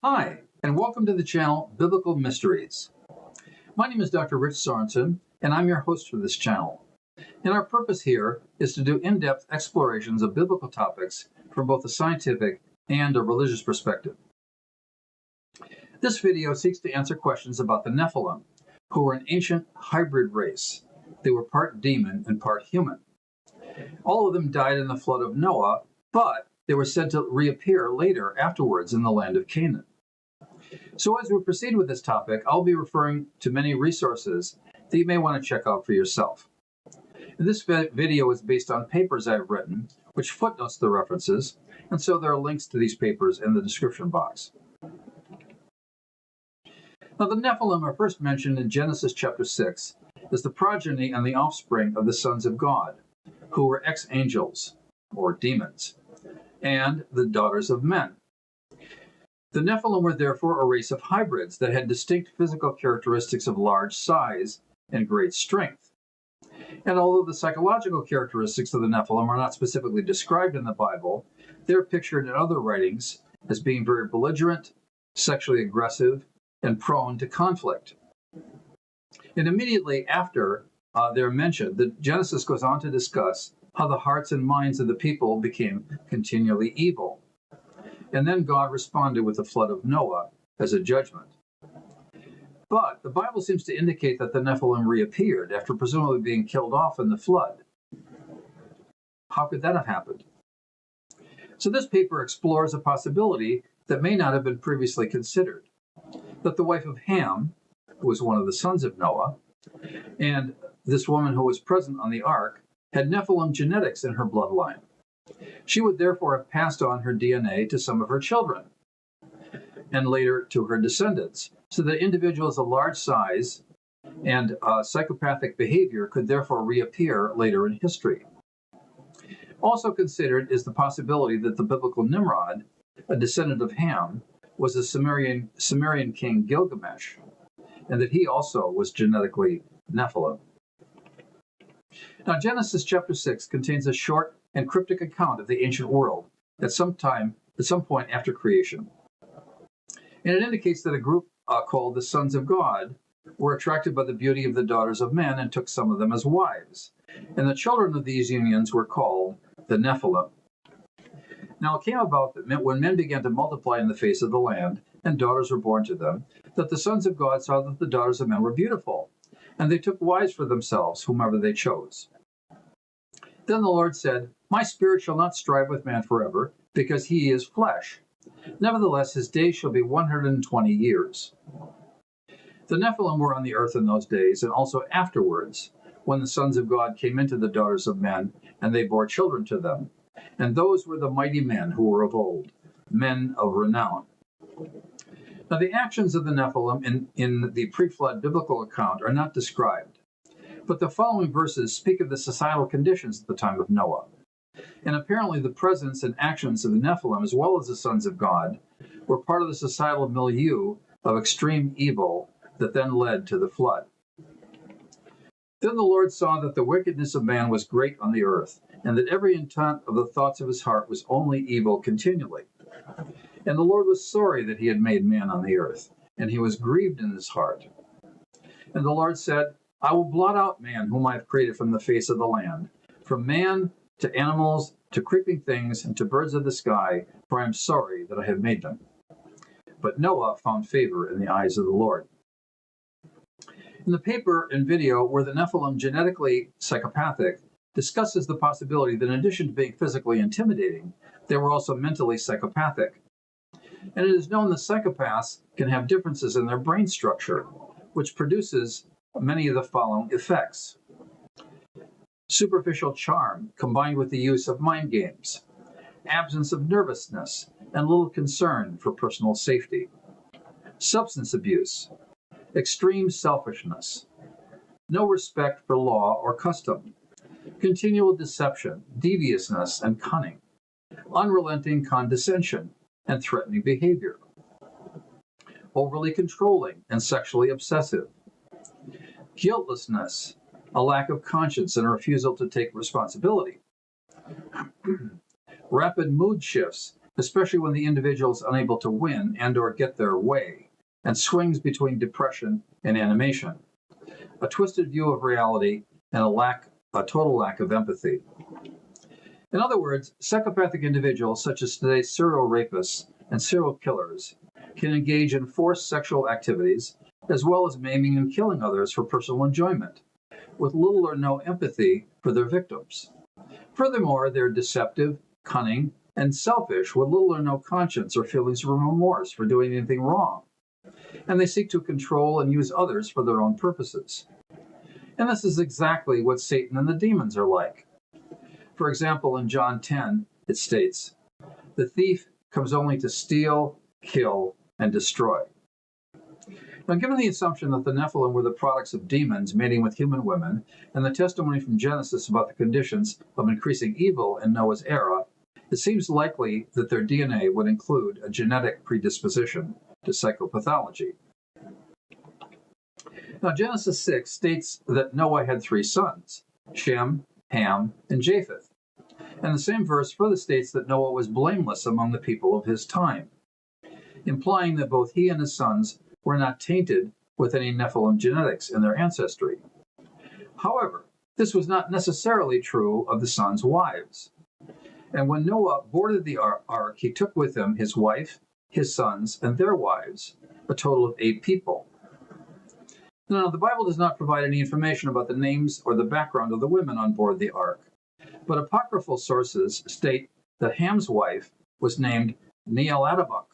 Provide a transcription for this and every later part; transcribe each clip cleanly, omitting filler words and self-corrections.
Hi, and welcome to the channel Biblical Mysteries. My name is Dr. Rich Sorensen, and I'm your host for this channel. And our purpose here is to do in-depth explorations of biblical topics from both a scientific and a religious perspective. This video seeks to answer questions about the Nephilim, who were an ancient hybrid race. They were part demon and part human. All of them died in the flood of Noah, but they were said to reappear later afterwards in the land of Canaan. So as we proceed with this topic, I'll be referring to many resources that you may want to check out for yourself. And this video is based on papers I've written, which footnotes the references, and so there are links to these papers in the description box. Now, the Nephilim are first mentioned in Genesis chapter 6 as the progeny and the offspring of the sons of God, who were ex-angels, or demons, and the daughters of men. The Nephilim were therefore a race of hybrids that had distinct physical characteristics of large size and great strength. And although the psychological characteristics of the Nephilim are not specifically described in the Bible, they're pictured in other writings as being very belligerent, sexually aggressive, and prone to conflict. And immediately after they're mentioned, the Genesis goes on to discuss how the hearts and minds of the people became continually evil. And then God responded with the flood of Noah as a judgment. But the Bible seems to indicate that the Nephilim reappeared after presumably being killed off in the flood. How could that have happened? So this paper explores a possibility that may not have been previously considered, that the wife of Ham, who was one of the sons of Noah, and this woman who was present on the ark, had Nephilim genetics in her bloodline. She would therefore have passed on her DNA to some of her children, and later to her descendants, so that individuals of large size and psychopathic behavior could therefore reappear later in history. Also considered is the possibility that the biblical Nimrod, a descendant of Ham, was the Sumerian king Gilgamesh, and that he also was genetically Nephilim. Now, Genesis chapter 6 contains a short and cryptic account of the ancient world at some point after creation. And it indicates that a group called the Sons of God were attracted by the beauty of the daughters of men and took some of them as wives. And the children of these unions were called the Nephilim. Now, it came about that when men began to multiply in the face of the land, and daughters were born to them, that the sons of God saw that the daughters of men were beautiful, and they took wives for themselves, whomever they chose. Then the Lord said, "My spirit shall not strive with man forever, because he is flesh. Nevertheless, his days shall be 120 years. The Nephilim were on the earth in those days, and also afterwards, when the sons of God came into the daughters of men, and they bore children to them. And those were the mighty men who were of old, men of renown." Now, the actions of the Nephilim in the pre-flood biblical account are not described, but the following verses speak of the societal conditions at the time of Noah. And apparently the presence and actions of the Nephilim, as well as the sons of God, were part of the societal milieu of extreme evil that then led to the flood. Then the Lord saw that the wickedness of man was great on the earth, and that every intent of the thoughts of his heart was only evil continually. And the Lord was sorry that he had made man on the earth, and he was grieved in his heart. And the Lord said, "I will blot out man whom I have created from the face of the land, from man to animals to creeping things and to birds of the sky, for I am sorry that I have made them." But Noah found favor in the eyes of the Lord. In the paper and video where the Nephilim genetically psychopathic discusses the possibility that in addition to being physically intimidating, they were also mentally psychopathic. And it is known that psychopaths can have differences in their brain structure, which produces many of the following effects: superficial charm combined with the use of mind games, absence of nervousness and little concern for personal safety, substance abuse, extreme selfishness, no respect for law or custom, continual deception, deviousness and cunning, unrelenting condescension and threatening behavior, overly controlling and sexually obsessive, guiltlessness, a lack of conscience and a refusal to take responsibility, rapid mood shifts especially when the individual is unable to win and or get their way, and swings between depression and animation, a twisted view of reality, and a total lack of empathy. In other words, psychopathic individuals such as today's serial rapists and serial killers can engage in forced sexual activities as well as maiming and killing others for personal enjoyment, with little or no empathy for their victims. Furthermore, they're deceptive, cunning, and selfish with little or no conscience or feelings of remorse for doing anything wrong. And they seek to control and use others for their own purposes. And this is exactly what Satan and the demons are like. For example, in John 10, it states, "The thief comes only to steal, kill, and destroy." Now, given the assumption that the Nephilim were the products of demons mating with human women, and the testimony from Genesis about the conditions of increasing evil in Noah's era, it seems likely that their DNA would include a genetic predisposition to psychopathology. Now, Genesis 6 states that Noah had 3 sons, Shem, Ham, and Japheth. And the same verse further states that Noah was blameless among the people of his time, implying that both he and his sons were not tainted with any Nephilim genetics in their ancestry. However, this was not necessarily true of the sons' wives. And when Noah boarded the ark, he took with him his wife, his sons, and their wives, a total of 8 people. Now, the Bible does not provide any information about the names or the background of the women on board the ark, but apocryphal sources state that Ham's wife was named Neeladabuk.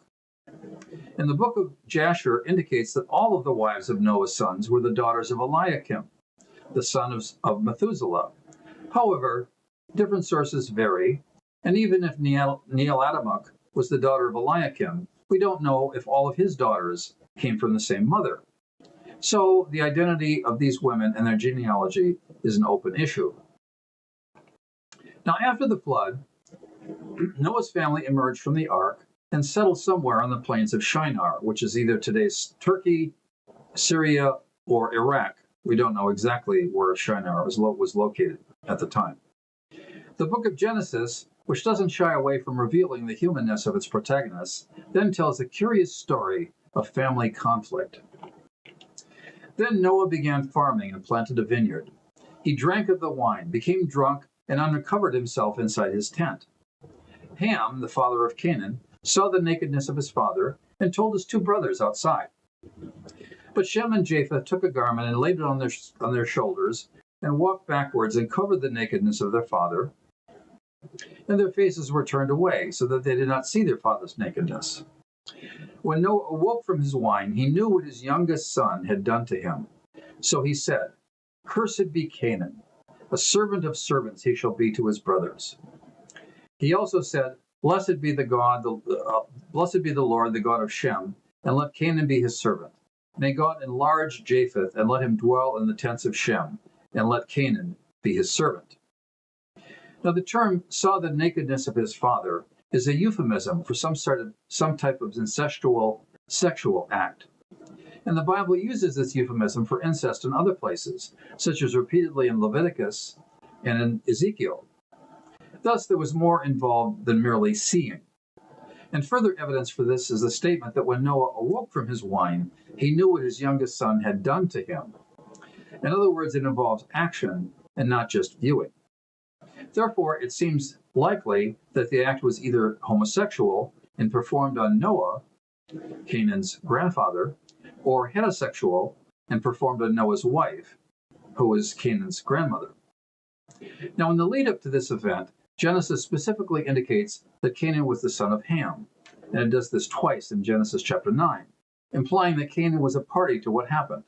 And the book of Jasher indicates that all of the wives of Noah's sons were the daughters of Eliakim, the son of Methuselah. However, different sources vary, and even if Neeladabuk was the daughter of Eliakim, we don't know if all of his daughters came from the same mother. So the identity of these women and their genealogy is an open issue. Now, after the flood, Noah's family emerged from the ark and settled somewhere on the plains of Shinar, which is either today's Turkey, Syria, or Iraq. We don't know exactly where Shinar was located at the time. The book of Genesis, which doesn't shy away from revealing the humanness of its protagonists, then tells a curious story of family conflict. Then Noah began farming and planted a vineyard. He drank of the wine, became drunk, and uncovered himself inside his tent. Ham, the father of Canaan, saw the nakedness of his father and told his 2 brothers outside. But Shem and Japheth took a garment and laid it on their shoulders and walked backwards and covered the nakedness of their father, and their faces were turned away so that they did not see their father's nakedness. When Noah awoke from his wine, he knew what his youngest son had done to him. So he said, "Cursed be Canaan, a servant of servants he shall be to his brothers." He also said, Blessed be the Lord, the God of Shem, and let Canaan be his servant. May God enlarge Japheth, and let him dwell in the tents of Shem, and let Canaan be his servant. Now, the term "saw the nakedness of his father" is a euphemism for some type of incestual sexual act. And the Bible uses this euphemism for incest in other places, such as repeatedly in Leviticus and in Ezekiel. Thus, there was more involved than merely seeing. And further evidence for this is the statement that when Noah awoke from his wine, he knew what his youngest son had done to him. In other words, it involves action and not just viewing. Therefore, it seems likely that the act was either homosexual and performed on Noah, Canaan's grandfather, or heterosexual and performed on Noah's wife, who was Canaan's grandmother. Now, in the lead up to this event, Genesis specifically indicates that Canaan was the son of Ham, and it does this twice in Genesis chapter 9, implying that Canaan was a party to what happened.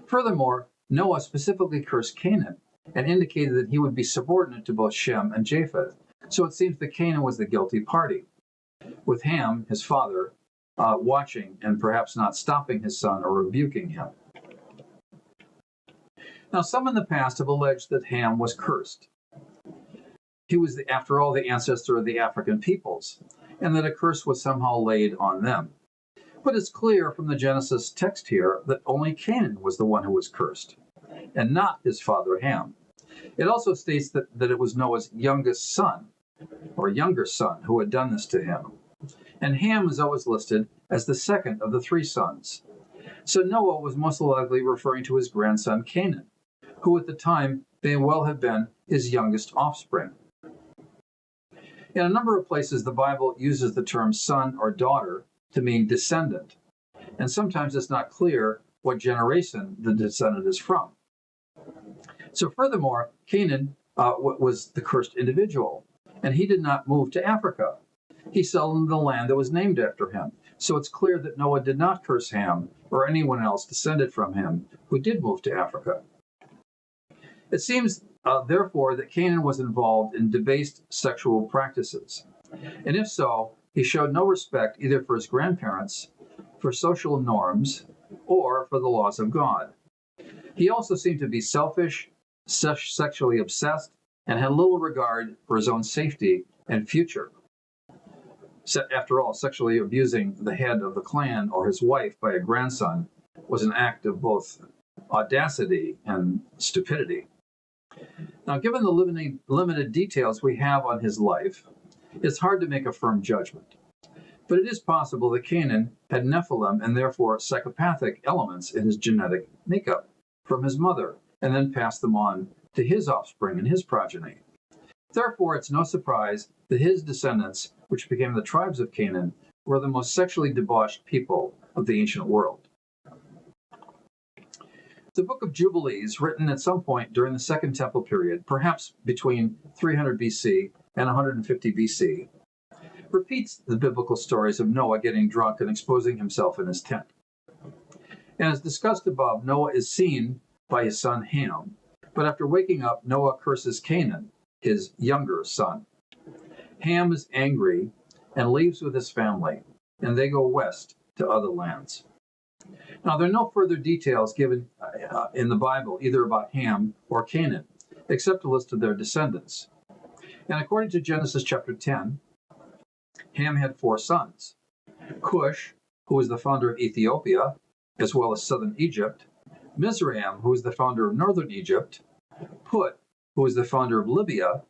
Furthermore, Noah specifically cursed Canaan and indicated that he would be subordinate to both Shem and Japheth, so it seems that Canaan was the guilty party, with Ham, his father, watching and perhaps not stopping his son or rebuking him. Now, some in the past have alleged that Ham was cursed. He was, after all, the ancestor of the African peoples, and that a curse was somehow laid on them. But it's clear from the Genesis text here that only Canaan was the one who was cursed, and not his father Ham. It also states that it was Noah's youngest son, or younger son, who had done this to him. And Ham is always listed as the second of the three sons. So Noah was most likely referring to his grandson Canaan, who at the time may well have been his youngest offspring. In a number of places, the Bible uses the term son or daughter to mean descendant, and sometimes it's not clear what generation the descendant is from. So furthermore, Canaan was the cursed individual, and he did not move to Africa. He settled in the land that was named after him. So it's clear that Noah did not curse Ham or anyone else descended from him who did move to Africa. It seems, therefore, that Canaan was involved in debased sexual practices. And if so, he showed no respect either for his grandparents, for social norms, or for the laws of God. He also seemed to be selfish, sexually obsessed, and had little regard for his own safety and future. After all, sexually abusing the head of the clan or his wife by a grandson was an act of both audacity and stupidity. Now, given the limited details we have on his life, it's hard to make a firm judgment. But it is possible that Canaan had Nephilim and therefore psychopathic elements in his genetic makeup from his mother, and then passed them on to his offspring and his progeny. Therefore, it's no surprise that his descendants, which became the tribes of Canaan, were the most sexually debauched people of the ancient world. The Book of Jubilees, written at some point during the Second Temple period, perhaps between 300 BC and 150 BC, repeats the biblical stories of Noah getting drunk and exposing himself in his tent. And as discussed above, Noah is seen by his son Ham, but after waking up, Noah curses Canaan, his younger son. Ham is angry and leaves with his family, and they go west to other lands. Now, there are no further details given in the Bible, either about Ham or Canaan, except a list of their descendants. And according to Genesis chapter 10, Ham had 4 sons: Cush, who was the founder of Ethiopia, as well as southern Egypt; Mizraim, who was the founder of northern Egypt; Put, who was the founder of Libya;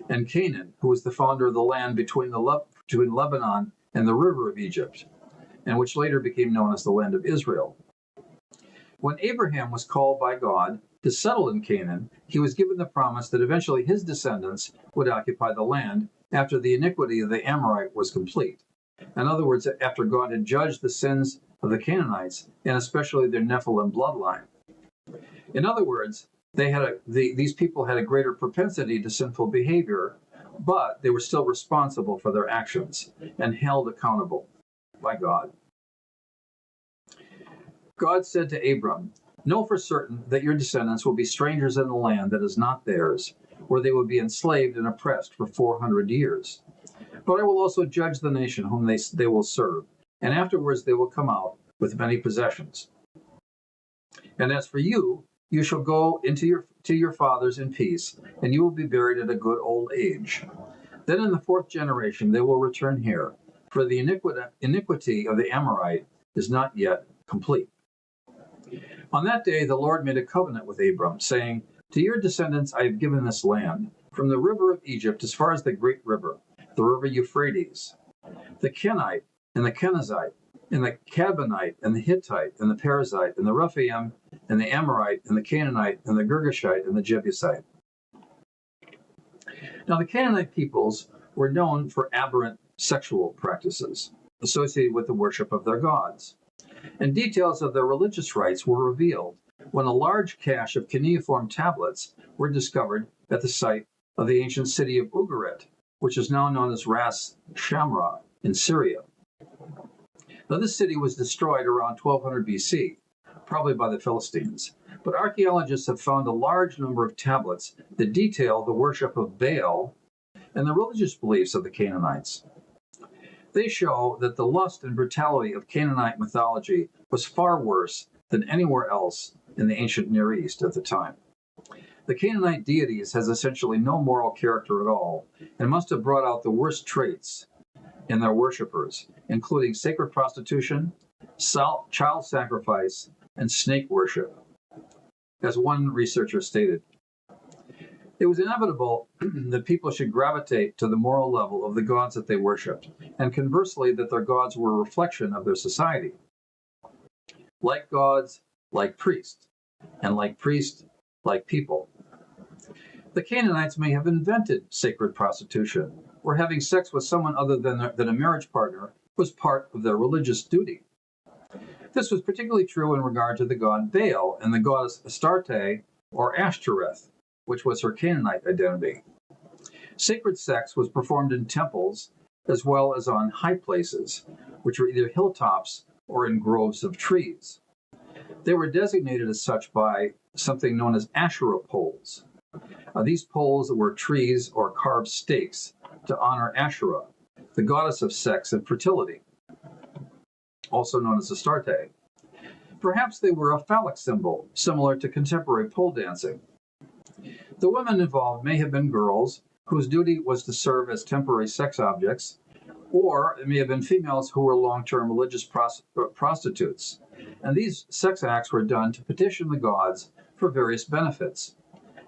and Canaan, who was the founder of the land between Lebanon and the river of Egypt, and which later became known as the land of Israel. When Abraham was called by God to settle in Canaan, he was given the promise that eventually his descendants would occupy the land after the iniquity of the Amorite was complete. In other words, after God had judged the sins of the Canaanites, and especially their Nephilim bloodline. In other words, these people had a greater propensity to sinful behavior, but they were still responsible for their actions and held accountable by God. God said to Abram, "Know for certain that your descendants will be strangers in the land that is not theirs, where they will be enslaved and oppressed for 400 years. But I will also judge the nation whom they will serve, and afterwards they will come out with many possessions. And as for you, you shall go to your fathers in peace, and you will be buried at a good old age. Then in the 4th generation they will return here, for the iniquity of the Amorite is not yet complete." On that day the Lord made a covenant with Abram, saying, "To your descendants I have given this land, from the river of Egypt as far as the great river, the river Euphrates. The Kenite and the Kenizzite, and the Cadmonite and the Hittite and the Perizzite and the Rephaim and the Amorite and the Canaanite and the Girgashite and the Jebusite." Now the Canaanite peoples were known for aberrant sexual practices associated with the worship of their gods, and details of their religious rites were revealed when a large cache of cuneiform tablets were discovered at the site of the ancient city of Ugarit, which is now known as Ras Shamra in Syria. Now this city was destroyed around 1200 BC, probably by the Philistines, but archaeologists have found a large number of tablets that detail the worship of Baal and the religious beliefs of the Canaanites. They show that the lust and brutality of Canaanite mythology was far worse than anywhere else in the ancient Near East at the time. The Canaanite deities has essentially no moral character at all, and must have brought out the worst traits in their worshippers, including sacred prostitution, child sacrifice, and snake worship. As one researcher stated, It was inevitable that people should gravitate to the moral level of the gods that they worshipped, and conversely, that their gods were a reflection of their society. Like gods, like priests, and like priests, like people. The Canaanites may have invented sacred prostitution, or having sex with someone other than a marriage partner was part of their religious duty. This was particularly true in regard to the god Baal and the goddess Astarte, or Ashtoreth, which was her Canaanite identity. Sacred sex was performed in temples as well as on high places, which were either hilltops or in groves of trees. They were designated as such by something known as Asherah poles. These poles were trees or carved stakes to honor Asherah, the goddess of sex and fertility, also known as Astarte. Perhaps they were a phallic symbol, similar to contemporary pole dancing. The women involved may have been girls whose duty was to serve as temporary sex objects, or it may have been females who were long-term religious prostitutes. And these sex acts were done to petition the gods for various benefits,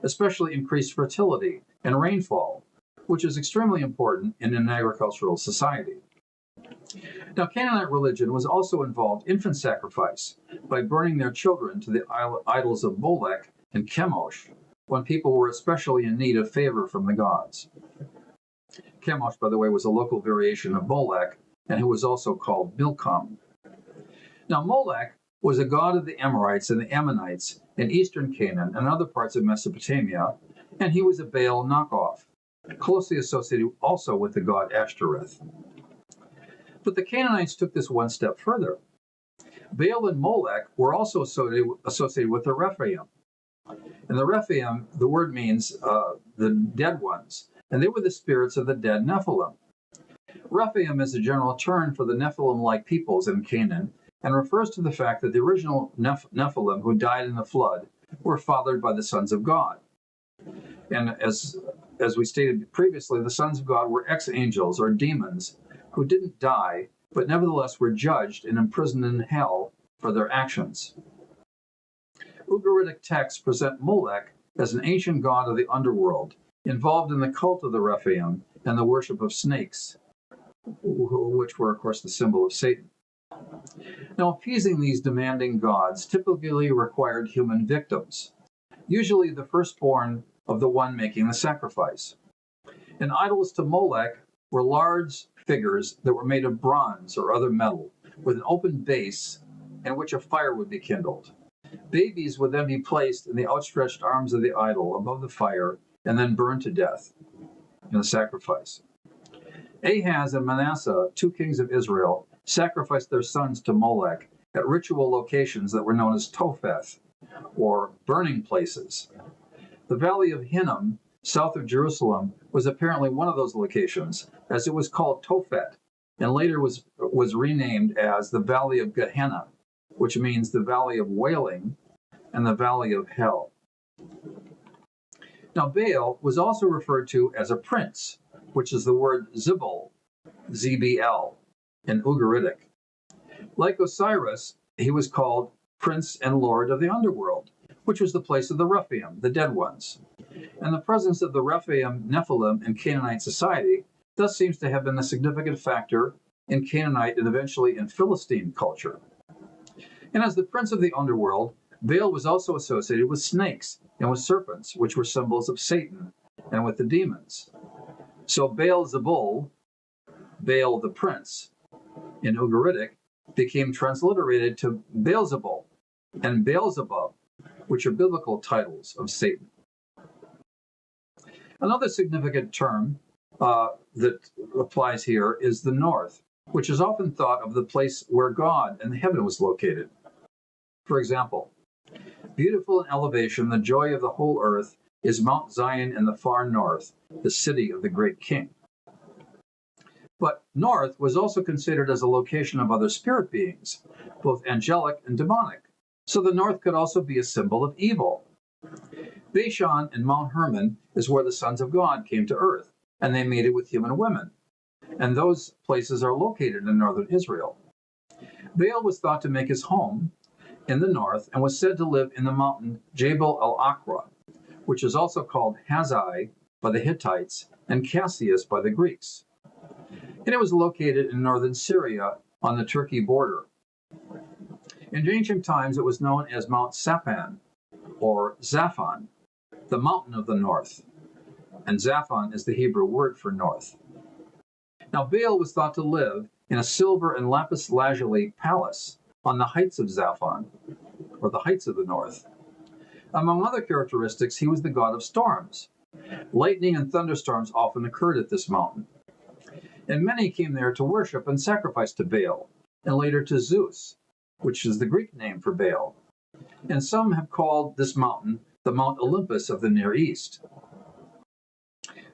especially increased fertility and rainfall, which is extremely important in an agricultural society. Now, Canaanite religion was also involved infant sacrifice by burning their children to the idols of Molech and Chemosh when people were especially in need of favor from the gods. Chemosh, by the way, was a local variation of Molech, and who was also called Milcom. Now, Molech was a god of the Amorites and the Ammonites in eastern Canaan and other parts of Mesopotamia, and he was a Baal knockoff, closely associated also with the god Ashtoreth. But the Canaanites took this one step further. Baal and Molech were also associated with the Rephaim. And the Rephaim, the word means the dead ones, and they were the spirits of the dead Nephilim. Rephaim is a general term for the Nephilim-like peoples in Canaan, and refers to the fact that the original Nephilim who died in the flood were fathered by the sons of God. And as we stated previously, the sons of God were ex-angels or demons who didn't die, but nevertheless were judged and imprisoned in hell for their actions. Ugaritic texts present Molech as an ancient god of the underworld, involved in the cult of the Rephaim and the worship of snakes, which were, of course, the symbol of Satan. Now, appeasing these demanding gods typically required human victims, usually the firstborn of the one making the sacrifice. And idols to Molech were large figures that were made of bronze or other metal, with an open base in which a fire would be kindled. Babies would then be placed in the outstretched arms of the idol above the fire and then burned to death in the sacrifice. Ahaz and Manasseh, two kings of Israel, sacrificed their sons to Molech at ritual locations that were known as Topheth, or burning places. The valley of Hinnom, south of Jerusalem, was apparently one of those locations, as it was called Tophet, and later was renamed as the Valley of Gehenna, which means the Valley of Wailing and the Valley of Hell. Now, Baal was also referred to as a prince, which is the word Zibul, ZBL, in Ugaritic. Like Osiris, he was called Prince and Lord of the Underworld, which was the place of the Rephaim, the dead ones. And the presence of the Rephaim, Nephilim in Canaanite society thus seems to have been a significant factor in Canaanite and eventually in Philistine culture. And as the prince of the underworld, Baal was also associated with snakes and with serpents, which were symbols of Satan, and with the demons. So Baal-zebul, Baal the prince, in Ugaritic, became transliterated to Beelzebul and Beelzebub, which are biblical titles of Satan. Another significant term that applies here is the north, which is often thought of the place where God and heaven was located. For example, beautiful in elevation, the joy of the whole earth is Mount Zion in the far north, the city of the great king. But north was also considered as a location of other spirit beings, both angelic and demonic. So the north could also be a symbol of evil. Bashan and Mount Hermon is where the sons of God came to earth, and they mated with human women. And those places are located in northern Israel. Baal was thought to make his home in the north and was said to live in the mountain Jabal al-Aqra, which is also called Hazai by the Hittites and Cassius by the Greeks. And it was located in northern Syria on the Turkey border. In ancient times, it was known as Mount Saphan, or Zaphon, the mountain of the north. And Zaphon is the Hebrew word for north. Now, Baal was thought to live in a silver and lapis lazuli palace on the heights of Zaphon, or the heights of the north. Among other characteristics, he was the god of storms. Lightning and thunderstorms often occurred at this mountain. And many came there to worship and sacrifice to Baal, and later to Zeus, which is the Greek name for Baal. And some have called this mountain the Mount Olympus of the Near East.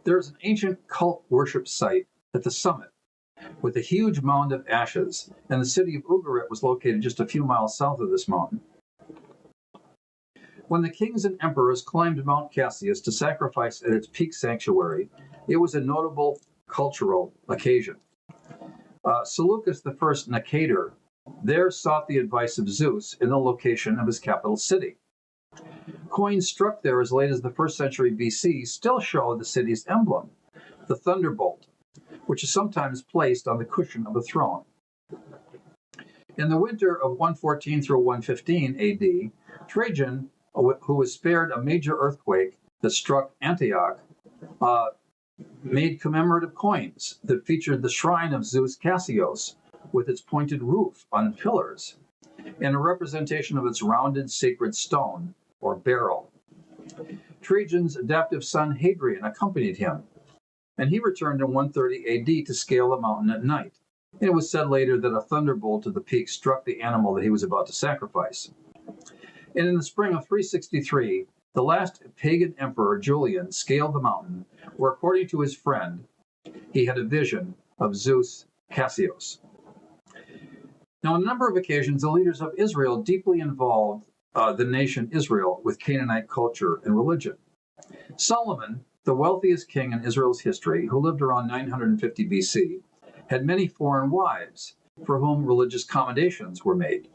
There is an ancient cult worship site at the summit, with a huge mound of ashes, and the city of Ugarit was located just a few miles south of this mountain. When the kings and emperors climbed Mount Cassius to sacrifice at its peak sanctuary, it was a notable cultural occasion. Seleucus I Nicator there sought the advice of Zeus in the location of his capital city. Coins struck there as late as the 1st century BC still show the city's emblem, the thunderbolt, which is sometimes placed on the cushion of a throne. In the winter of 114 through 115 AD, Trajan, who was spared a major earthquake that struck Antioch, made commemorative coins that featured the shrine of Zeus Cassius with its pointed roof on pillars and a representation of its rounded sacred stone or beryl. Trajan's adoptive son Hadrian accompanied him, and he returned in 130 AD to scale the mountain at night. And it was said later that a thunderbolt at the peak struck the animal that he was about to sacrifice. And in the spring of 363, the last pagan emperor Julian scaled the mountain, where, according to his friend, he had a vision of Zeus Cassius. Now, on a number of occasions, the leaders of Israel deeply involved the nation Israel with Canaanite culture and religion. Solomon, the wealthiest king in Israel's history, who lived around 950 BC, had many foreign wives for whom religious commendations were made.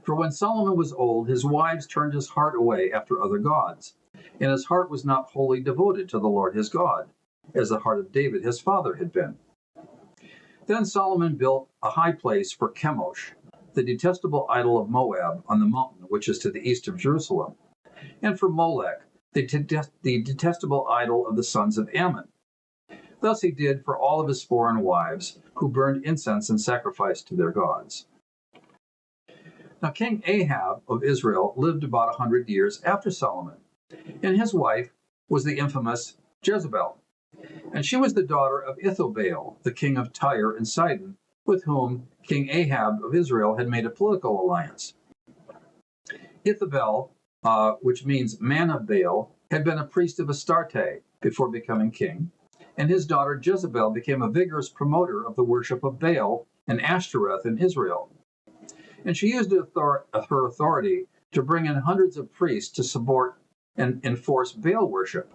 For when Solomon was old, his wives turned his heart away after other gods, and his heart was not wholly devoted to the Lord his God, as the heart of David his father had been. Then Solomon built a high place for Chemosh, the detestable idol of Moab on the mountain which is to the east of Jerusalem, and for Molech, the detestable idol of the sons of Ammon. Thus he did for all of his foreign wives, who burned incense and sacrificed to their gods. Now King Ahab of Israel lived about 100 years after Solomon, and his wife was the infamous Jezebel, and she was the daughter of Ithobal, the king of Tyre and Sidon, with whom King Ahab of Israel had made a political alliance. Ithobal, which means man of Baal, had been a priest of Astarte before becoming king, and his daughter Jezebel became a vigorous promoter of the worship of Baal and Ashtoreth in Israel. And she used her authority to bring in hundreds of priests to support and enforce Baal worship.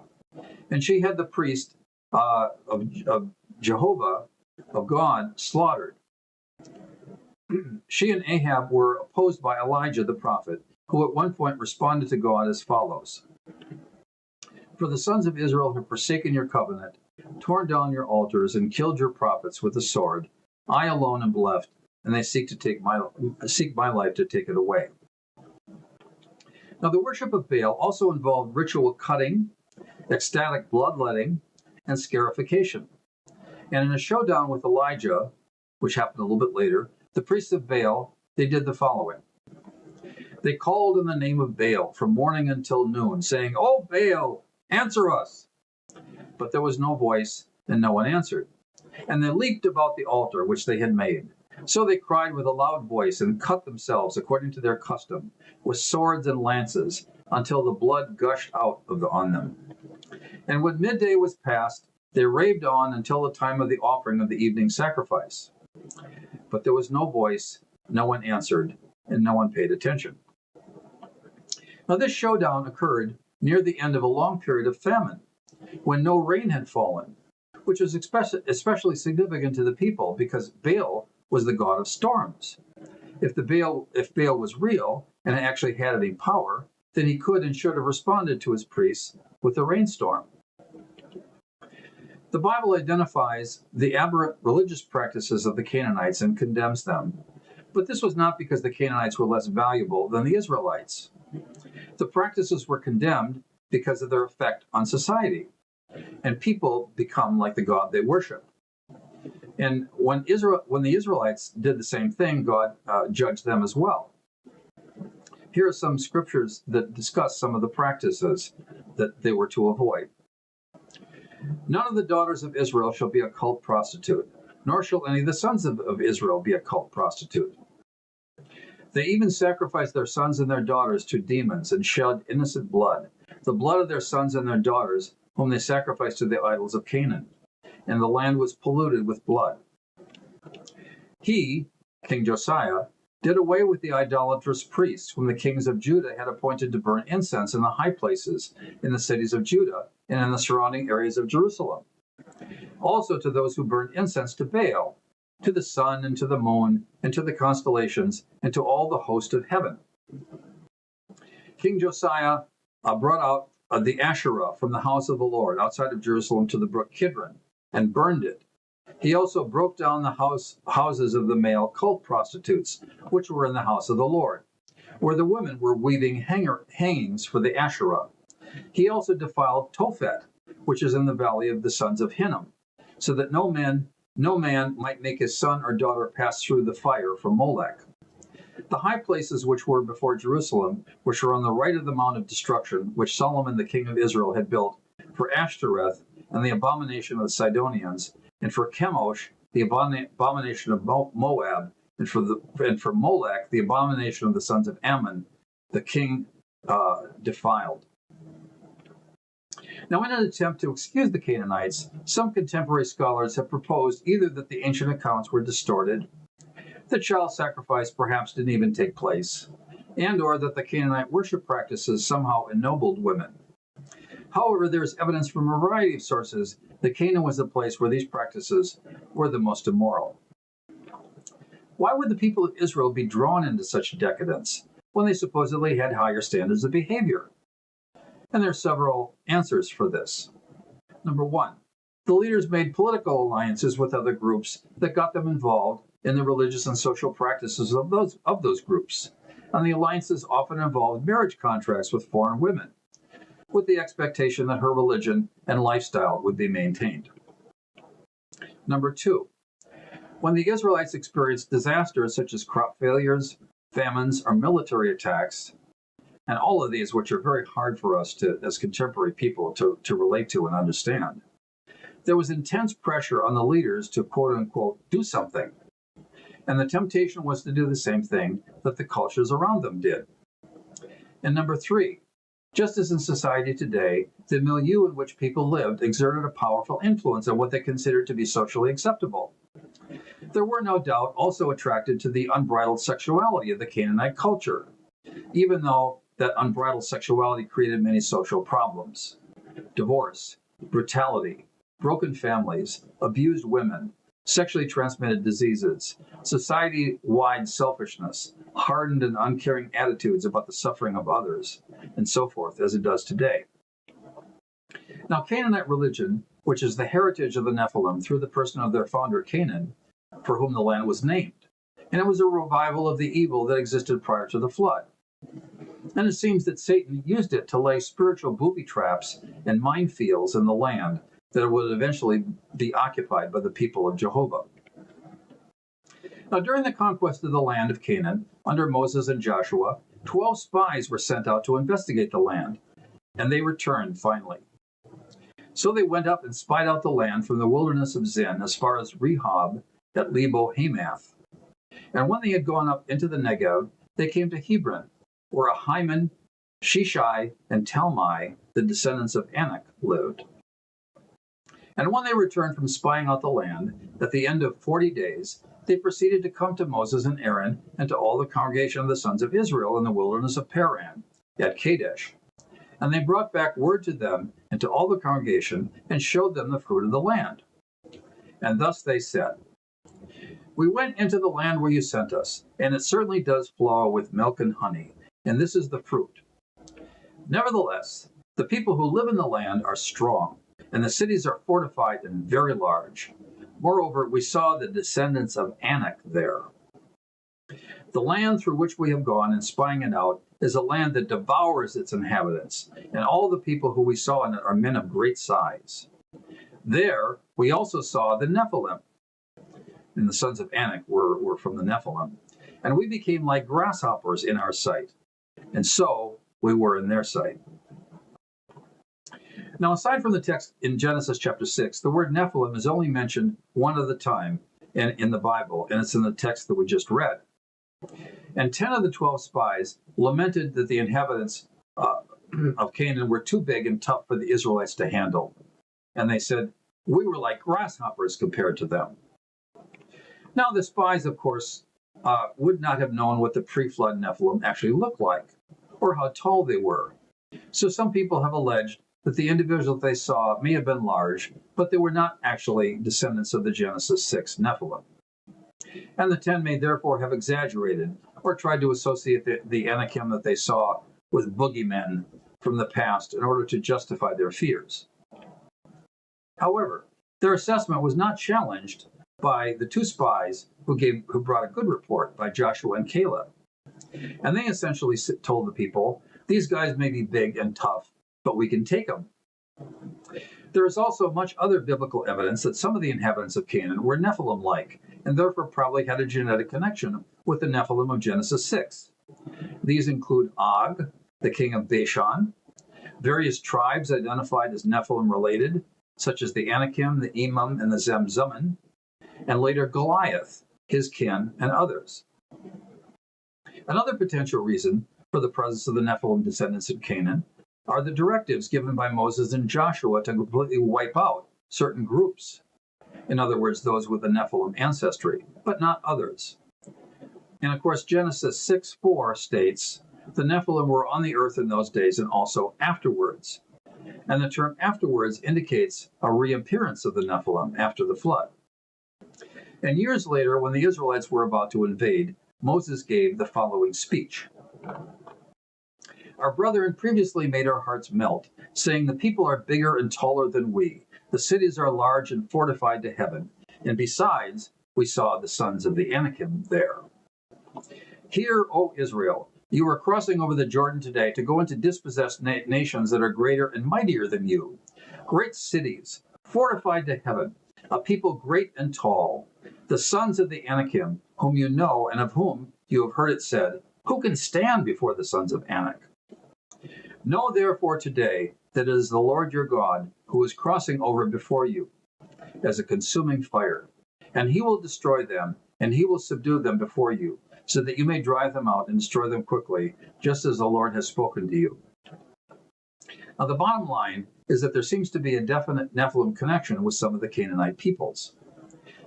And she had the priest of Jehovah, of God, slaughtered. She and Ahab were opposed by Elijah the prophet, who at one point responded to God as follows: "For the sons of Israel have forsaken your covenant, torn down your altars, and killed your prophets with the sword. I alone am left, and they seek my life to take it away." Now, the worship of Baal also involved ritual cutting, ecstatic bloodletting, and scarification. And in a showdown with Elijah, which happened a little bit later, the priests of Baal, they did the following. They called in the name of Baal from morning until noon, saying, "Oh, Baal, answer us!" But there was no voice, and no one answered. And they leaped about the altar which they had made. So they cried with a loud voice and cut themselves according to their custom, with swords and lances, until the blood gushed out on them. And when midday was past, they raved on until the time of the offering of the evening sacrifice. But there was no voice, no one answered, and no one paid attention. Now this showdown occurred near the end of a long period of famine, when no rain had fallen, which was especially significant to the people because Baal was the god of storms. If Baal was real and actually had any power, then he could and should have responded to his priests with a rainstorm. The Bible identifies the aberrant religious practices of the Canaanites and condemns them, but this was not because the Canaanites were less valuable than the Israelites. The practices were condemned because of their effect on society, and people become like the God they worship. And when the Israelites did the same thing, God judged them as well. Here are some scriptures that discuss some of the practices that they were to avoid. None of the daughters of Israel shall be a cult prostitute, nor shall any of the sons of Israel be a cult prostitute. They even sacrificed their sons and their daughters to demons and shed innocent blood, the blood of their sons and their daughters, whom they sacrificed to the idols of Canaan. And the land was polluted with blood. He, King Josiah, did away with the idolatrous priests whom the kings of Judah had appointed to burn incense in the high places in the cities of Judah and in the surrounding areas of Jerusalem. Also to those who burned incense to Baal, to the sun and to the moon and to the constellations and to all the host of heaven. King Josiah brought out the Asherah from the house of the Lord outside of Jerusalem to the brook Kidron and burned it. He also broke down the houses of the male cult prostitutes, which were in the house of the Lord, where the women were weaving hangings for the Asherah. He also defiled Tophet, which is in the valley of the sons of Hinnom, so that no man might make his son or daughter pass through the fire from Molech. The high places which were before Jerusalem, which were on the right of the Mount of Destruction, which Solomon the king of Israel had built for Ashtoreth and the abomination of the Sidonians, and for Chemosh, the abomination of Moab, and for Molech, the abomination of the sons of Ammon, the king defiled. Now, in an attempt to excuse the Canaanites, some contemporary scholars have proposed either that the ancient accounts were distorted, that child sacrifice perhaps didn't even take place, and or that the Canaanite worship practices somehow ennobled women. However, there is evidence from a variety of sources that Canaan was the place where these practices were the most immoral. Why would the people of Israel be drawn into such decadence when they supposedly had higher standards of behavior? And there are several answers for this. Number one, the leaders made political alliances with other groups that got them involved in the religious and social practices of those groups. And the alliances often involved marriage contracts with foreign women, with the expectation that her religion and lifestyle would be maintained. Number two, when the Israelites experienced disasters such as crop failures, famines, or military attacks, and all of these which are very hard for us as contemporary people to relate to and understand, there was intense pressure on the leaders to quote-unquote do something. And the temptation was to do the same thing that the cultures around them did. And number three, just as in society today, the milieu in which people lived exerted a powerful influence on what they considered to be socially acceptable. There were no doubt also attracted to the unbridled sexuality of the Canaanite culture, even though that unbridled sexuality created many social problems: divorce, brutality, broken families, abused women, sexually transmitted diseases, society-wide selfishness, hardened and uncaring attitudes about the suffering of others, and so forth, as it does today. Now, Canaanite religion, which is the heritage of the Nephilim through the person of their founder Canaan, for whom the land was named, and it was a revival of the evil that existed prior to the flood. And it seems that Satan used it to lay spiritual booby traps and minefields in the land that would eventually be occupied by the people of Jehovah. Now, during the conquest of the land of Canaan, under Moses and Joshua, 12 spies were sent out to investigate the land, and they returned finally. So they went up and spied out the land from the wilderness of Zin as far as Rehob at Lebo Hamath. And when they had gone up into the Negev, they came to Hebron, where Ahiman, Shishai, and Talmai, the descendants of Anak, lived. And when they returned from spying out the land, at the end of 40 days, they proceeded to come to Moses and Aaron and to all the congregation of the sons of Israel in the wilderness of Paran, at Kadesh. And they brought back word to them and to all the congregation and showed them the fruit of the land. And thus they said, "We went into the land where you sent us, and it certainly does flow with milk and honey, and this is the fruit. Nevertheless, the people who live in the land are strong, and the cities are fortified and very large. Moreover, we saw the descendants of Anak there. The land through which we have gone in spying it out is a land that devours its inhabitants, and all the people who we saw in it are men of great size. There we also saw the Nephilim, and the sons of Anak were from the Nephilim, and we became like grasshoppers in our sight, and so we were in their sight. Now, aside from the text in Genesis chapter 6, the word Nephilim is only mentioned one other time in the Bible, and it's in the text that we just read. And 10 of the 12 spies lamented that the inhabitants of Canaan were too big and tough for the Israelites to handle. And they said, we were like grasshoppers compared to them. Now, the spies, of course, would not have known what the pre-flood Nephilim actually looked like, or how tall they were. So some people have alleged that the individuals they saw may have been large, but they were not actually descendants of the Genesis 6 Nephilim. And the 10 may therefore have exaggerated or tried to associate the Anakim that they saw with boogeymen from the past in order to justify their fears. However, their assessment was not challenged by the two spies who brought a good report by Joshua and Caleb. And they essentially told the people, these guys may be big and tough, but we can take them. There is also much other biblical evidence that some of the inhabitants of Canaan were Nephilim-like, and therefore probably had a genetic connection with the Nephilim of Genesis 6. These include Og, the king of Bashan, various tribes identified as Nephilim-related, such as the Anakim, the Emim, and the Zamzummim, and later Goliath, his kin, and others. Another potential reason for the presence of the Nephilim descendants in Canaan are the directives given by Moses and Joshua to completely wipe out certain groups. In other words, those with the Nephilim ancestry, but not others. And of course, Genesis 6:4 states, the Nephilim were on the earth in those days and also afterwards. And the term afterwards indicates a reappearance of the Nephilim after the flood. And years later, when the Israelites were about to invade, Moses gave the following speech. Our brethren previously made our hearts melt, saying, the people are bigger and taller than we. The cities are large and fortified to heaven. And besides, we saw the sons of the Anakim there. Hear, O Israel, you are crossing over the Jordan today to go into dispossessed nations that are greater and mightier than you. Great cities, fortified to heaven, a people great and tall. The sons of the Anakim, whom you know and of whom you have heard it said, who can stand before the sons of Anak? Know therefore today that it is the Lord your God who is crossing over before you as a consuming fire, and he will destroy them, and he will subdue them before you, so that you may drive them out and destroy them quickly, just as the Lord has spoken to you. Now, the bottom line is that there seems to be a definite Nephilim connection with some of the Canaanite peoples.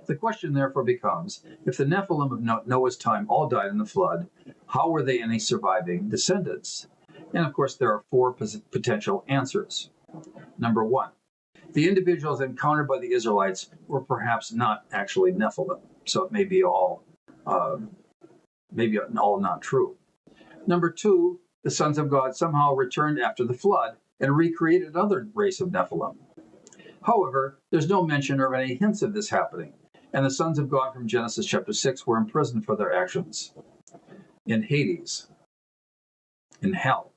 The question therefore becomes, if the Nephilim of Noah's time all died in the flood, how were they any surviving descendants? And of course, there are four potential answers. Number one, the individuals encountered by the Israelites were perhaps not actually Nephilim, so it may be all not true. Number two, the sons of God somehow returned after the flood and recreated another race of Nephilim. However, there's no mention or any hints of this happening, and the sons of God from Genesis chapter 6 were imprisoned for their actions in Hades, in hell.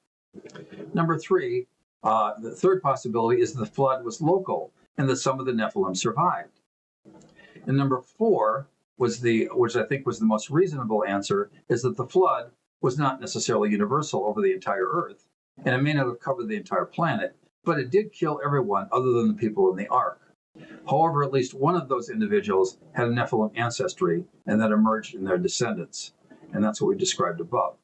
Number three, the third possibility is the flood was local and that some of the Nephilim survived. And number four was which I think was the most reasonable answer, is that the flood was not necessarily universal over the entire earth, and it may not have covered the entire planet, but it did kill everyone other than the people in the ark. However, at least one of those individuals had a Nephilim ancestry, and that emerged in their descendants, and that's what we described above.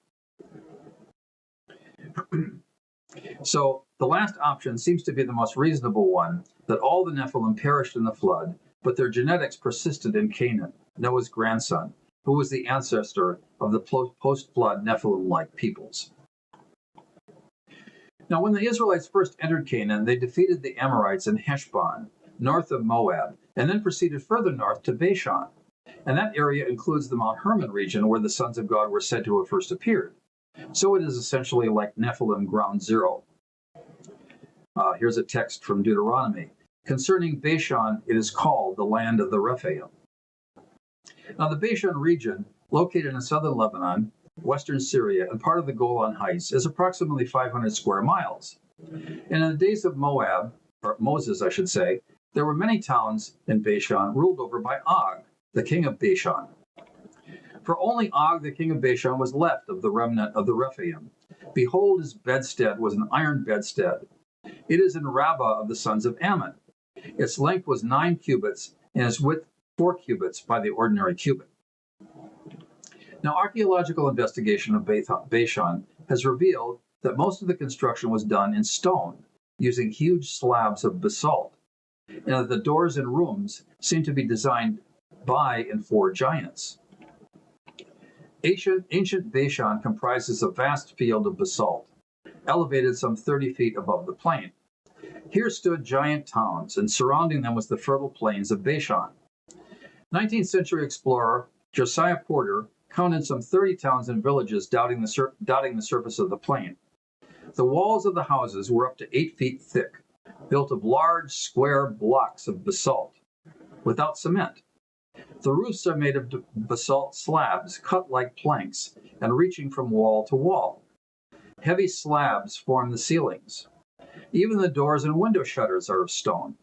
So the last option seems to be the most reasonable one, that all the Nephilim perished in the flood, but their genetics persisted in Canaan, Noah's grandson, who was the ancestor of the post-flood Nephilim-like peoples. Now, when the Israelites first entered Canaan, they defeated the Amorites in Heshbon, north of Moab, and then proceeded further north to Bashan. And that area includes the Mount Hermon region where the sons of God were said to have first appeared. So it is essentially like Nephilim ground zero Here's a text from Deuteronomy. Concerning Bashan, it is called the land of the Rephaim. Now, the Bashan region, located in southern Lebanon, western Syria, and part of the Golan Heights, is approximately 500 square miles. And in the days of Moab, or Moses, I should say, there were many towns in Bashan ruled over by Og, the king of Bashan. For only Og, the king of Bashan, was left of the remnant of the Rephaim. Behold, his bedstead was an iron bedstead. It is in Rabbah of the sons of Ammon. Its length was 9 cubits, and its width 4 cubits by the ordinary cubit. Now, archaeological investigation of Bashan has revealed that most of the construction was done in stone, using huge slabs of basalt, and that the doors and rooms seem to be designed by and for giants. Ancient Bashan comprises a vast field of basalt, elevated some 30 feet above the plain. Here stood giant towns, and surrounding them was the fertile plains of Bashan. 19th century explorer Josiah Porter counted some 30 towns and villages dotting the surface of the plain. The walls of the houses were up to 8 feet thick, built of large square blocks of basalt, without cement. The roofs are made of basalt slabs cut like planks and reaching from wall to wall. Heavy slabs form the ceilings. Even the doors and window shutters are of stone.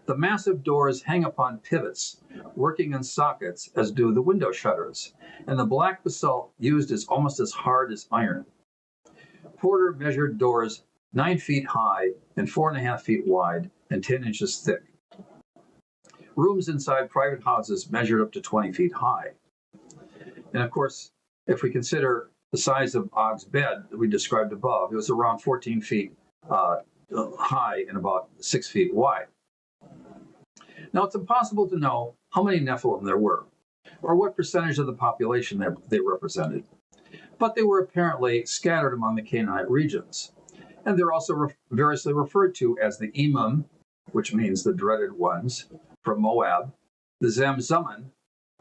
The massive doors hang upon pivots, working in sockets, as do the window shutters, and the black basalt used is almost as hard as iron. Porter measured doors 9 feet high and 4.5 feet wide and 10 inches thick. Rooms inside private houses measured up to 20 feet high. And of course, if we consider the size of Og's bed that we described above, it was around 14 feet high and about 6 feet wide. Now, it's impossible to know how many Nephilim there were, or what percentage of the population they represented, but they were apparently scattered among the Canaanite regions. And they're also variously referred to as the Emim, which means the dreaded ones, from Moab, the Zamzummim,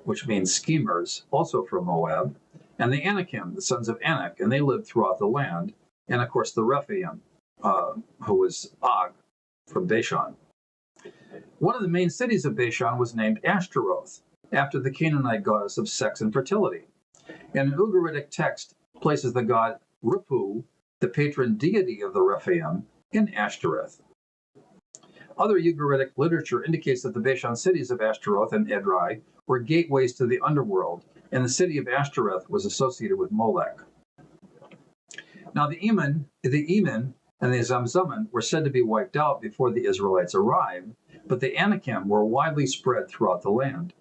which means schemers, also from Moab, and the Anakim, the sons of Anak, and they lived throughout the land, and of course the Rephaim, who was Og from Bashan. One of the main cities of Bashan was named Ashtaroth, after the Canaanite goddess of sex and fertility. And an Ugaritic text places the god Ripu, the patron deity of the Rephaim, in Ashtaroth. Other Ugaritic literature indicates that the Bashan cities of Ashtaroth and Edrei were gateways to the underworld, and the city of Ashtaroth was associated with Molech. Now, the Emin and the Zamzummim were said to be wiped out before the Israelites arrived, but the Anakim were widely spread throughout the land.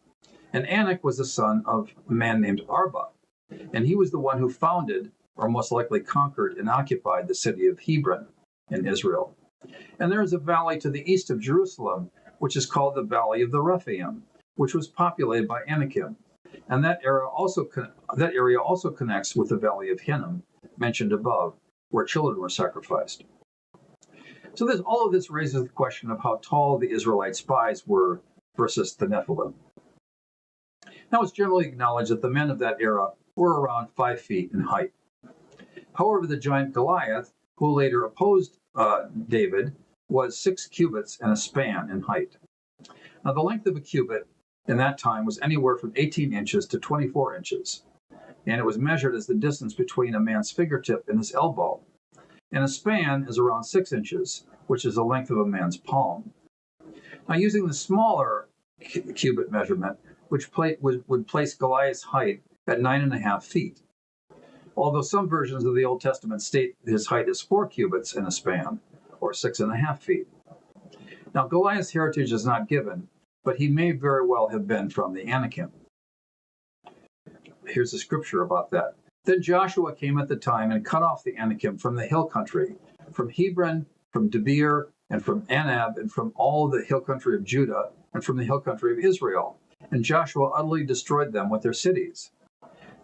And Anak was the son of a man named Arba, and he was the one who founded, or most likely conquered and occupied, the city of Hebron in Israel. And there is a valley to the east of Jerusalem, which is called the Valley of the Rephaim, which was populated by Anakim. And that area also connects with the Valley of Hinnom, mentioned above, where children were sacrificed. So all of this raises the question of how tall the Israelite spies were versus the Nephilim. Now, it's generally acknowledged that the men of that era were around 5 feet in height. However, the giant Goliath, who later opposed David, was 6 cubits and a span in height. Now, the length of a cubit in that time was anywhere from 18 inches to 24 inches, and it was measured as the distance between a man's fingertip and his elbow. And a span is around 6 inches, which is the length of a man's palm. Now, using the smaller cubit measurement, which would place Goliath's height at 9.5 feet, although some versions of the Old Testament state his height is 4 cubits and a span, or 6.5 feet. Now, Goliath's heritage is not given, but he may very well have been from the Anakim. Here's a scripture about that. Then Joshua came at the time and cut off the Anakim from the hill country, from Hebron, from Debir, and from Anab, and from all the hill country of Judah, and from the hill country of Israel. And Joshua utterly destroyed them with their cities.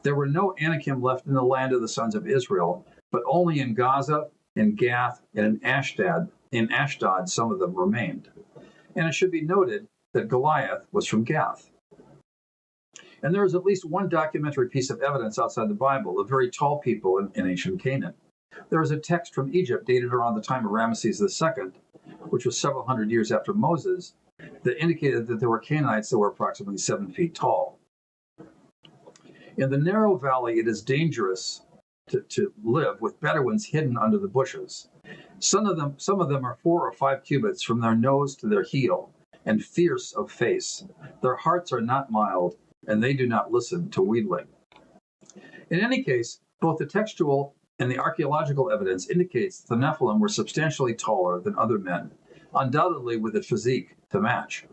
There were no Anakim left in the land of the sons of Israel, but only in Gaza, in Gath, and in Ashdod. In Ashdod, some of them remained. And it should be noted that Goliath was from Gath. And there is at least one documentary piece of evidence outside the Bible of very tall people in ancient Canaan. There is a text from Egypt dated around the time of Ramesses II which was several hundred years after Moses, that indicated that there were Canaanites that were approximately 7 feet tall. In the narrow valley, it is dangerous to live with Bedouins hidden under the bushes. Some of them are 4 or 5 cubits from their nose to their heel, and fierce of face. Their hearts are not mild, and they do not listen to wheedling. In any case, both the textual and the archaeological evidence indicates that the Nephilim were substantially taller than other men, undoubtedly with a physique to match.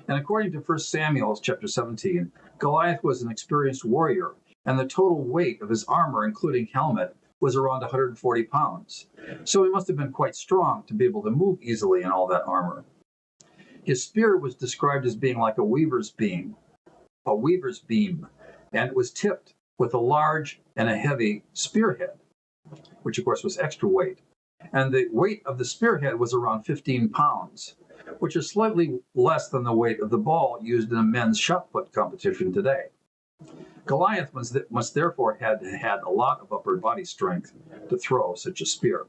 And according to 1 Samuel chapter 17, Goliath was an experienced warrior, and the total weight of his armor, including helmet, was around 140 pounds. So he must have been quite strong to be able to move easily in all that armor. His spear was described as being like a weaver's beam, and it was tipped with a large and a heavy spearhead, which of course was extra weight. And the weight of the spearhead was around 15 pounds, which is slightly less than the weight of the ball used in a men's shot put competition today. Goliath must therefore have had a lot of upper body strength to throw such a spear.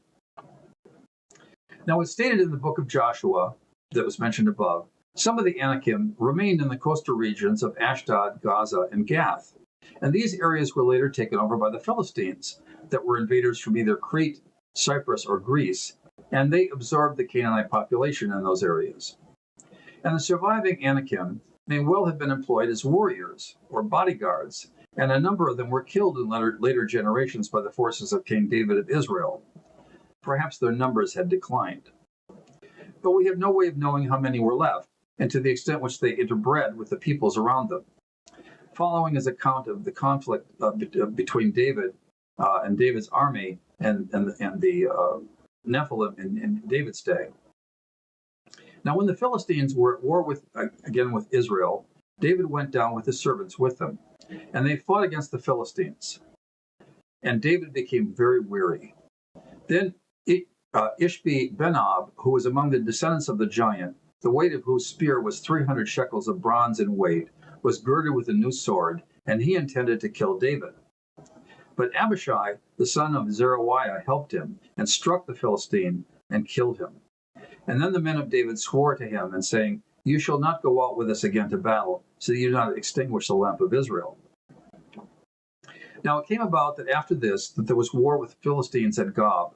Now, it's stated in the book of Joshua that was mentioned above, some of the Anakim remained in the coastal regions of Ashdod, Gaza, and Gath, and these areas were later taken over by the Philistines that were invaders from either Crete, Cyprus, or Greece, and they absorbed the Canaanite population in those areas. And the surviving Anakim may well have been employed as warriors or bodyguards, and a number of them were killed in later generations by the forces of King David of Israel. Perhaps their numbers had declined. But we have no way of knowing how many were left, and to the extent which they interbred with the peoples around them. Following his account of the conflict between David and David's army and the Nephilim in David's day. Now, when the Philistines were at war with Israel, David went down with his servants with them, and they fought against the Philistines. And David became very weary. Then Ishbi-Benob, who was among the descendants of the giant, the weight of whose spear was 300 shekels of bronze in weight, was girded with a new sword, and he intended to kill David. But Abishai, the son of Zeruiah, helped him and struck the Philistine and killed him. And then the men of David swore to him and saying, "You shall not go out with us again to battle, so that you do not extinguish the lamp of Israel." Now it came about that after this, that there was war with the Philistines at Gob.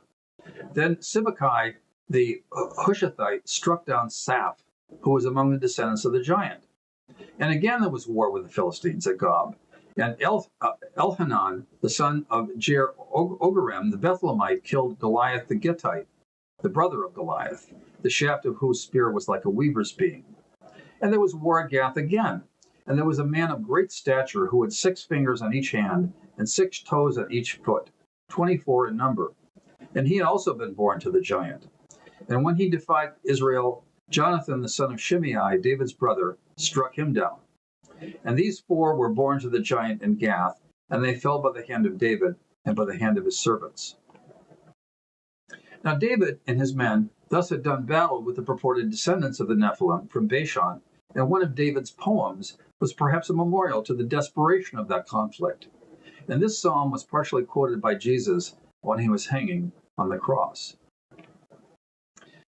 Then Sibbecai, the Hushathite, struck down Saph, who was among the descendants of the giant. And again there was war with the Philistines at Gob. And Elhanan, the son of Jer-Ogerim, the Bethlehemite, killed Goliath the Gittite, the brother of Goliath, the shaft of whose spear was like a weaver's beam. And there was war at Gath again. And there was a man of great stature who had 6 fingers on each hand and 6 toes on each foot, 24 in number. And he had also been born to the giant. And when he defied Israel, Jonathan, the son of Shimei, David's brother, struck him down. And these 4 were born to the giant in Gath, and they fell by the hand of David and by the hand of his servants. Now David and his men thus had done battle with the purported descendants of the Nephilim from Bashan, and one of David's poems was perhaps a memorial to the desperation of that conflict. And this psalm was partially quoted by Jesus when he was hanging on the cross.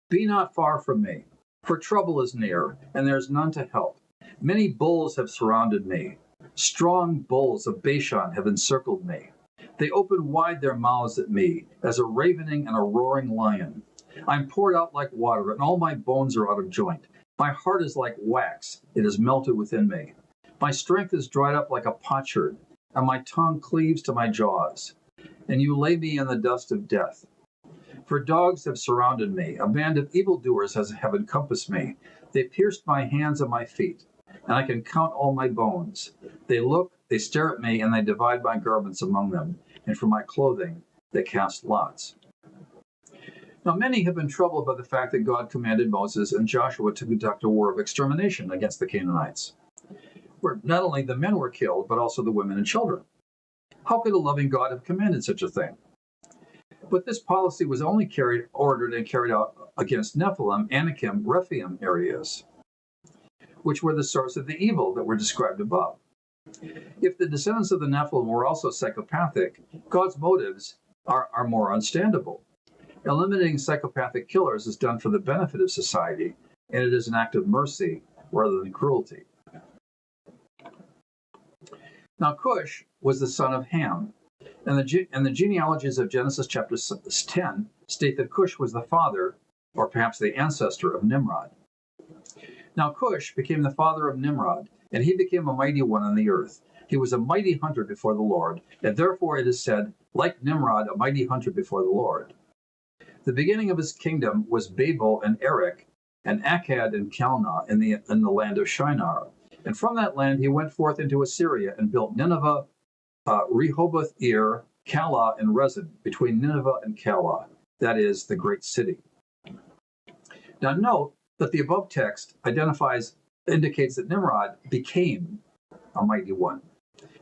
"Be not far from me, for trouble is near, and there is none to help. Many bulls have surrounded me. Strong bulls of Bashan have encircled me. They open wide their mouths at me, as a ravening and a roaring lion. I am poured out like water, and all my bones are out of joint. My heart is like wax, it is melted within me. My strength is dried up like a potsherd, and my tongue cleaves to my jaws. And you lay me in the dust of death. For dogs have surrounded me, a band of evildoers have encompassed me. They pierced my hands and my feet, and I can count all my bones. They look, they stare at me, and they divide my garments among them, and for my clothing they cast lots." Now many have been troubled by the fact that God commanded Moses and Joshua to conduct a war of extermination against the Canaanites, where not only the men were killed, but also the women and children. How could a loving God have commanded such a thing? But this policy was only ordered and carried out against Nephilim, Anakim, Rephaim areas, which were the source of the evil that were described above. If the descendants of the Nephilim were also psychopathic, God's motives are more understandable. Eliminating psychopathic killers is done for the benefit of society, and it is an act of mercy rather than cruelty. Now, Cush was the son of Ham, and the genealogies of Genesis chapter 10 state that Cush was the father, or perhaps the ancestor, of Nimrod. Now, Cush became the father of Nimrod, and he became a mighty one on the earth. He was a mighty hunter before the Lord, and therefore it is said, like Nimrod, a mighty hunter before the Lord. The beginning of his kingdom was Babel and Erech, and Akkad and Calneh in the land of Shinar. And from that land he went forth into Assyria and built Nineveh, Rehoboth-ir, Calah, and Rezin, between Nineveh and Calah, that is, the great city. Now note that the above text indicates that Nimrod became a mighty one.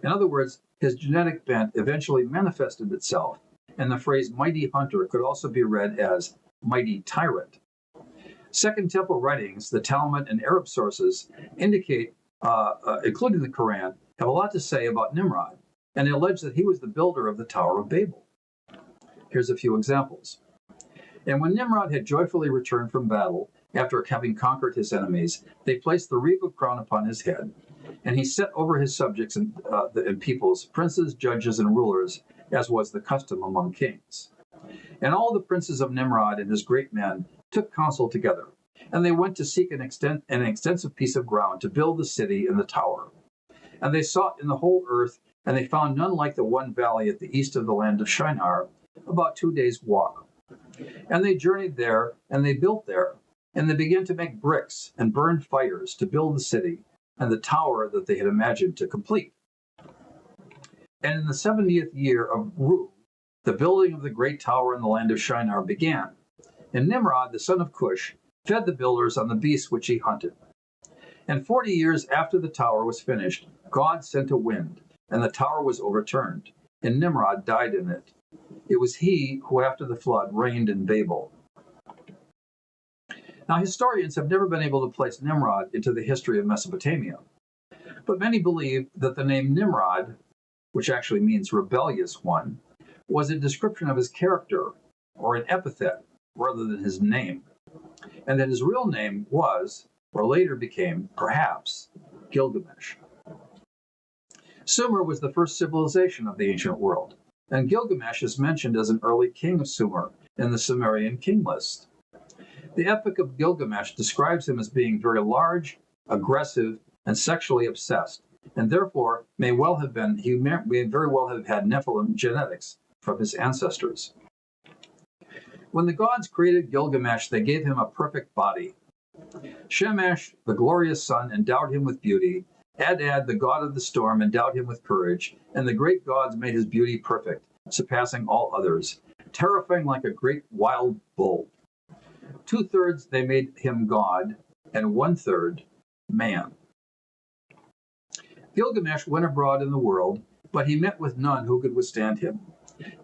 In other words, his genetic bent eventually manifested itself, and the phrase mighty hunter could also be read as mighty tyrant. Second Temple writings, the Talmud, and Arab sources indicate, including the Quran, have a lot to say about Nimrod, and they allege that he was the builder of the Tower of Babel. Here's a few examples. And when Nimrod had joyfully returned from battle, after having conquered his enemies, they placed the regal crown upon his head, and he set over his subjects and peoples, princes, judges, and rulers, as was the custom among kings. And all the princes of Nimrod and his great men took counsel together, and they went to seek an extensive piece of ground to build the city and the tower. And they sought in the whole earth, and they found none like the one valley at the east of the land of Shinar, about 2 days' walk. And they journeyed there, and they built there, and they began to make bricks and burn fires to build the city and the tower that they had imagined to complete. And in the 70th year of Ru, the building of the great tower in the land of Shinar began. And Nimrod, the son of Cush, fed the builders on the beasts which he hunted. And 40 years after the tower was finished, God sent a wind, and the tower was overturned, and Nimrod died in it. It was he who, after the flood, reigned in Babel. Now, historians have never been able to place Nimrod into the history of Mesopotamia, but many believe that the name Nimrod, which actually means rebellious one, was a description of his character, or an epithet, rather than his name, and that his real name was, or later became, perhaps, Gilgamesh. Sumer was the first civilization of the ancient world, and Gilgamesh is mentioned as an early king of Sumer in the Sumerian king list. The Epic of Gilgamesh describes him as being very large, aggressive, and sexually obsessed, and therefore he may very well have had Nephilim genetics from his ancestors. When the gods created Gilgamesh, they gave him a perfect body. Shamash, the glorious sun, endowed him with beauty. Adad, the god of the storm, endowed him with courage, and the great gods made his beauty perfect, surpassing all others, terrifying like a great wild bull. 2/3 they made him God, and 1/3 man. Gilgamesh went abroad in the world, but he met with none who could withstand him.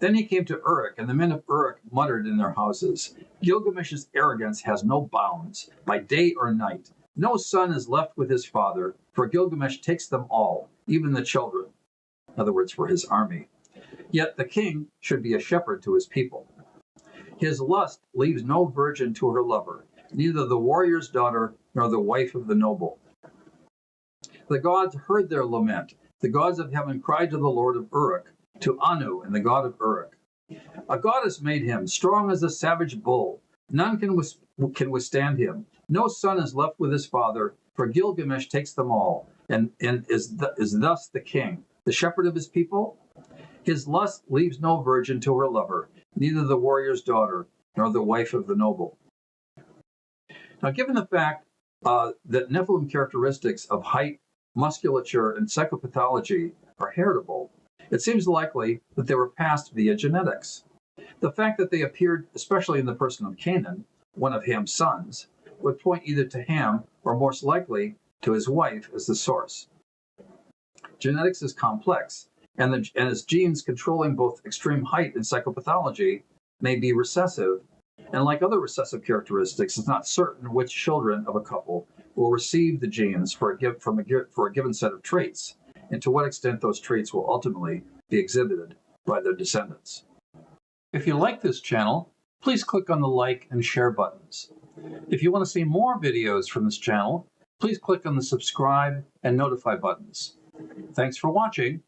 Then he came to Uruk, and the men of Uruk muttered in their houses, Gilgamesh's arrogance has no bounds, by day or night. No son is left with his father, for Gilgamesh takes them all, even the children. In other words, for his army. Yet the king should be a shepherd to his people. His lust leaves no virgin to her lover, neither the warrior's daughter nor the wife of the noble. The gods heard their lament. The gods of heaven cried to the Lord of Uruk, to Anu and the god of Uruk. A goddess made him, strong as a savage bull. None can withstand him. No son is left with his father, for Gilgamesh takes them all, and is thus the king, the shepherd of his people. His lust leaves no virgin to her lover, neither the warrior's daughter nor the wife of the noble. Now, given the fact that Nephilim characteristics of height, musculature, and psychopathology are heritable, it seems likely that they were passed via genetics. The fact that they appeared, especially in the person of Canaan, one of Ham's sons, would point either to Ham or most likely to his wife as the source. Genetics is complex, and his genes controlling both extreme height and psychopathology may be recessive, and like other recessive characteristics, it's not certain which children of a couple will receive the genes for a given set of traits, and to what extent those traits will ultimately be exhibited by their descendants. If you like this channel, please click on the like and share buttons. If you want to see more videos from this channel, please click on the subscribe and notify buttons. Thanks for watching.